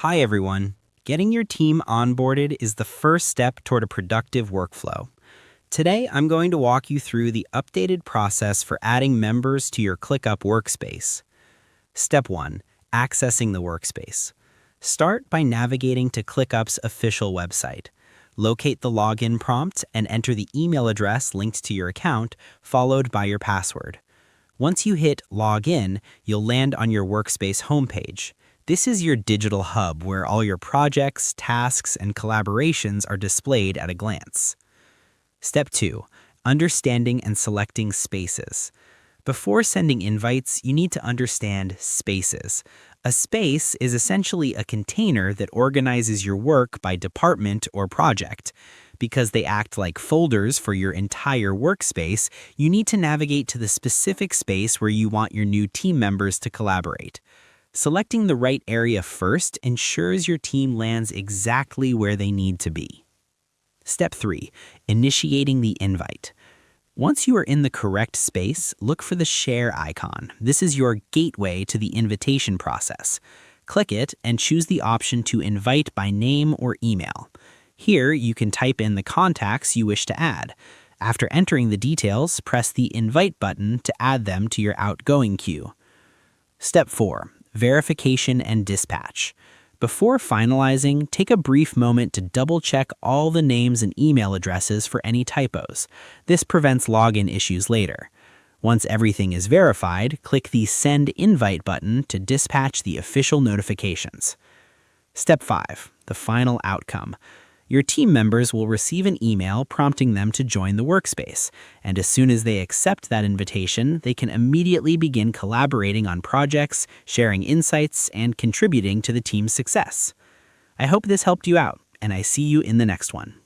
Hi everyone. Getting your team onboarded is the first step toward a productive workflow. Today, I'm going to walk you through the updated process for adding members to your ClickUp workspace. Step 1. Accessing the workspace. Start by navigating to ClickUp's official website. Locate the login prompt and enter the email address linked to your account, followed by your password. Once you hit Login, you'll land on your workspace homepage. This is your digital hub where all your projects, tasks, and collaborations are displayed at a glance. Step 2. Understanding and selecting spaces. Before sending invites, you need to understand spaces. A space is essentially a container that organizes your work by department or project. Because they act like folders for your entire workspace, you need to navigate to the specific space where you want your new team members to collaborate. Selecting the right area first ensures your team lands exactly where they need to be. Step 3. Initiating the invite. Once you are in the correct space, look for the share icon. This is your gateway to the invitation process. Click it and choose the option to invite by name or email. Here, you can type in the contacts you wish to add. After entering the details, press the Invite button to add them to your outgoing queue. Step 4. Verification and dispatch. Before finalizing, take a brief moment to double-check all the names and email addresses for any typos. This prevents login issues later. Once everything is verified, click the Send Invite button to dispatch the official notifications. Step 5. The final outcome. Your team members will receive an email prompting them to join the workspace, and as soon as they accept that invitation, they can immediately begin collaborating on projects, sharing insights, and contributing to the team's success. I hope this helped you out, and I see you in the next one.